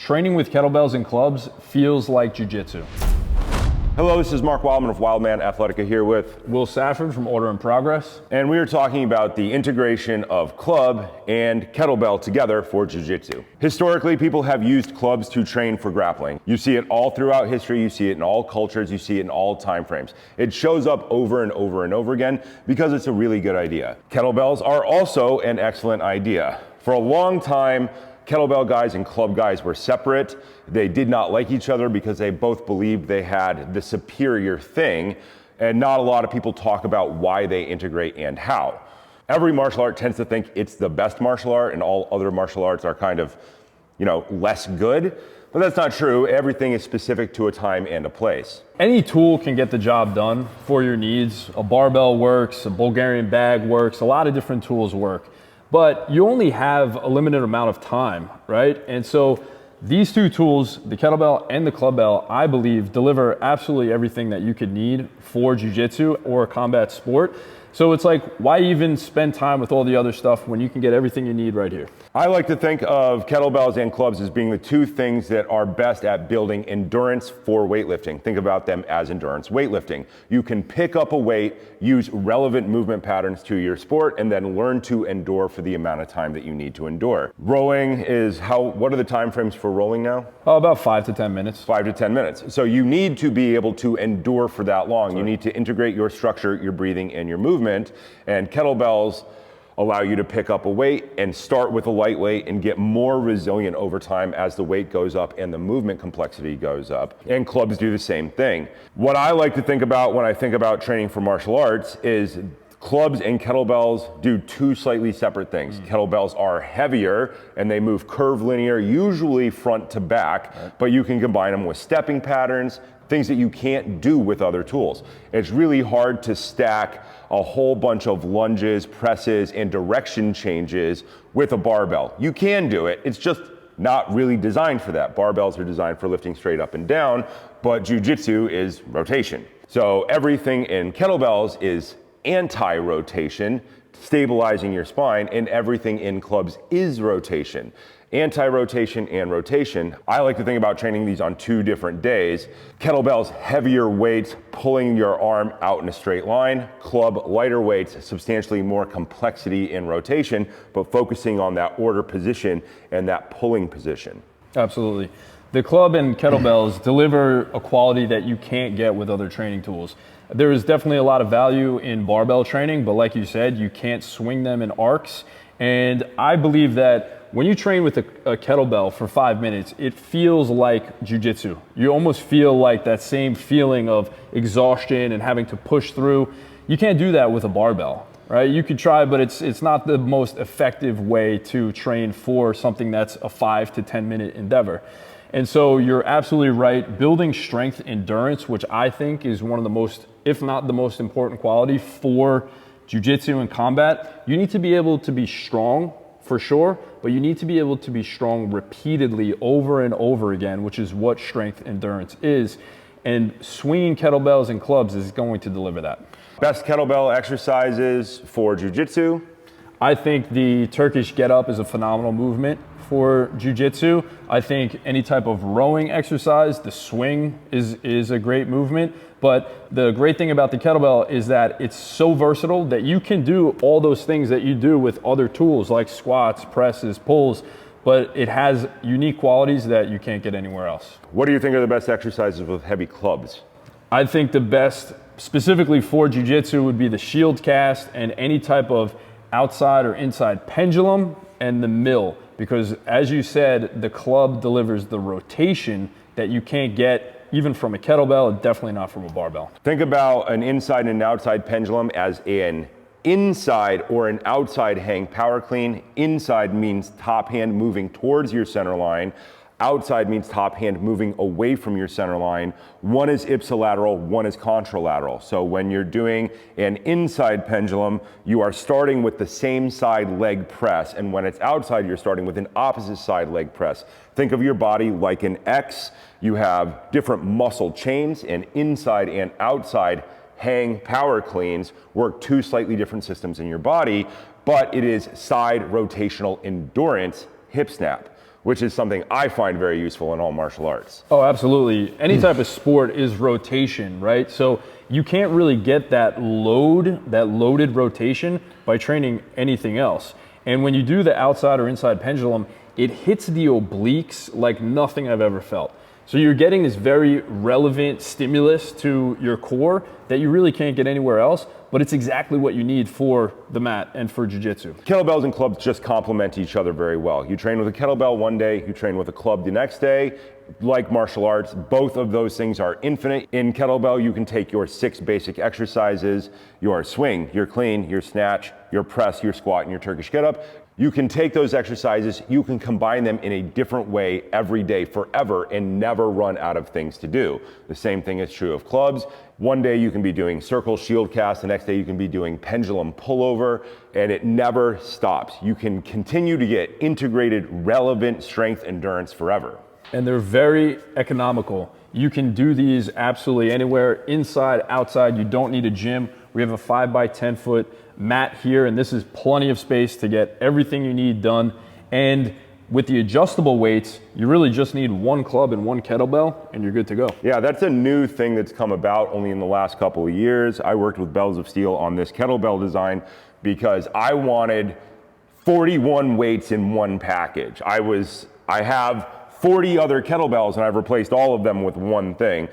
training with kettlebells and clubs feels like jiu-jitsu. Hello, this is Mark Wildman of Wildman Athletica here with Will Safford from Order in Progress. And we are talking about the integration of club and kettlebell together for jiu-jitsu. Historically, people have used clubs to train for grappling. You see it all throughout history, you see it in all cultures, you see it in all time frames. It shows up over and over and over again because it's a really good idea. Kettlebells are also an excellent idea. For a long time, kettlebell guys and club guys were separate. They did not like each other because they both believed they had the superior thing, and not a lot of people talk about why they integrate and how. Every martial art tends to think it's the best martial art and all other martial arts are kind of, less good, but that's not true. Everything is specific to a time and a place. Any tool can get the job done for your needs. A barbell works, a Bulgarian bag works, a lot of different tools work. But you only have a limited amount of time, right? And so these two tools, the kettlebell and the club bell, I believe deliver absolutely everything that you could need for jiu-jitsu or a combat sport. So it's like, why even spend time with all the other stuff when you can get everything you need right here? I like to think of kettlebells and clubs as being the two things that are best at building endurance for weightlifting. Think about them as endurance weightlifting. You can pick up a weight, use relevant movement patterns to your sport, and then learn to endure for the amount of time that you need to endure. Rowing is what are the time frames for rolling now? Oh, about 5 to 10 minutes. 5 to 10 minutes. So you need to be able to endure for that long. You need to integrate your structure, your breathing, and your movement. And kettlebells allow you to pick up a weight and start with a lightweight and get more resilient over time as the weight goes up and the movement complexity goes up. And clubs do the same thing. What I like to think about when I think about training for martial arts is clubs and kettlebells do two slightly separate things. Kettlebells are heavier and they move curvilinear, usually front to back, but you can combine them with stepping patterns, things that you can't do with other tools. It's really hard to stack a whole bunch of lunges, presses, and direction changes with a barbell. You can do it, it's just not really designed for that. Barbells are designed for lifting straight up and down, but jiu-jitsu is rotation. So everything in kettlebells is anti-rotation, stabilizing your spine, and everything in clubs is rotation. Anti-rotation and rotation. I like to think about training these on 2 different days. Kettlebells, heavier weights, pulling your arm out in a straight line. Club, lighter weights, substantially more complexity in rotation, but focusing on that order position and that pulling position. Absolutely. The club and kettlebells deliver a quality that you can't get with other training tools. There is definitely a lot of value in barbell training, but like you said, you can't swing them in arcs. And I believe that when you train with a kettlebell for 5 minutes, it feels like jiu-jitsu. You almost feel like that same feeling of exhaustion and having to push through. You can't do that with a barbell, right? You could try, but it's not the most effective way to train for something that's a 5 to 10 minute endeavor. And so you're absolutely right. Building strength endurance, which I think is one of the most, if not the most important quality for jiu-jitsu and combat, you need to be able to be strong for sure, but you need to be able to be strong repeatedly over and over again, which is what strength endurance is. And swinging kettlebells and clubs is going to deliver that. Best kettlebell exercises for jiu-jitsu? I think the Turkish get-up is a phenomenal movement for jiu-jitsu. I think any type of rowing exercise, the swing is a great movement. But the great thing about the kettlebell is that it's so versatile that you can do all those things that you do with other tools like squats, presses, pulls, but it has unique qualities that you can't get anywhere else. What do you think are the best exercises with heavy clubs? I think the best, specifically for jiu-jitsu, would be the shield cast and any type of outside or inside pendulum and the mill. Because as you said, the club delivers the rotation that you can't get even from a kettlebell, and definitely not from a barbell. Think about an inside and an outside pendulum as an inside or an outside hang power clean. Inside means top hand moving towards your center line. Outside means top hand moving away from your center line. One is ipsilateral, one is contralateral. So when you're doing an inside pendulum, you are starting with the same side leg press. And when it's outside, you're starting with an opposite side leg press. Think of your body like an X. You have different muscle chains, and inside and outside hang power cleans work 2 slightly different systems in your body, but it is side rotational endurance hip snap. which is something I find very useful in all martial arts. Oh, absolutely. Any type of sport is rotation, right? So you can't really get that loaded rotation by training anything else. And when you do the outside or inside pendulum, it hits the obliques like nothing I've ever felt. So you're getting this very relevant stimulus to your core that you really can't get anywhere else, but it's exactly what you need for the mat and for jiu-jitsu. Kettlebells and clubs just complement each other very well. You train with a kettlebell one day, you train with a club the next day. Like martial arts, both of those things are infinite. In kettlebell, you can take your 6 basic exercises, your swing, your clean, your snatch, your press, your squat, and your Turkish get-up. You can take those exercises, you can combine them in a different way every day forever and never run out of things to do. The same thing is true of clubs. One day you can be doing circle shield cast, the next day you can be doing pendulum pullover, and it never stops. You can continue to get integrated, relevant strength endurance forever. And they're very economical. You can do these absolutely anywhere, inside, outside. You don't need a gym. We have a 5 by 10 foot mat here, and this is plenty of space to get everything you need done. And with the adjustable weights, you really just need one club and one kettlebell, and you're good to go. Yeah, that's a new thing that's come about only in the last couple of years. I worked with Bells of Steel on this kettlebell design because I wanted 41 weights in one package. I have 40 other kettlebells and I've replaced all of them with one thing.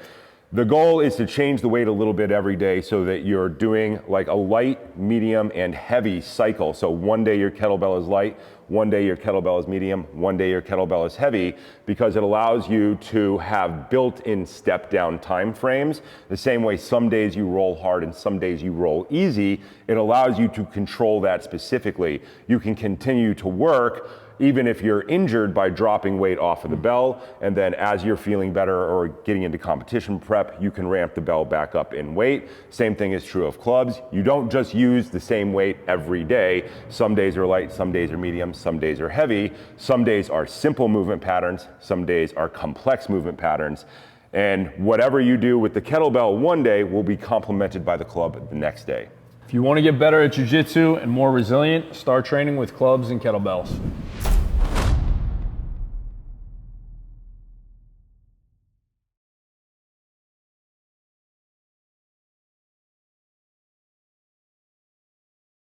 The goal is to change the weight a little bit every day so that you're doing like a light, medium, and heavy cycle. So one day your kettlebell is light, one day your kettlebell is medium, one day your kettlebell is heavy, because it allows you to have built-in step-down time frames. The same way some days you roll hard and some days you roll easy, it allows you to control that specifically. You can continue to work even if you're injured by dropping weight off of the bell, and then as you're feeling better or getting into competition prep, you can ramp the bell back up in weight. Same thing is true of clubs. You don't just use the same weight every day. Some days are light, some days are medium, some days are heavy. Some days are simple movement patterns, some days are complex movement patterns. And whatever you do with the kettlebell one day will be complemented by the club the next day. If you want to get better at jiu-jitsu and more resilient, start training with clubs and kettlebells.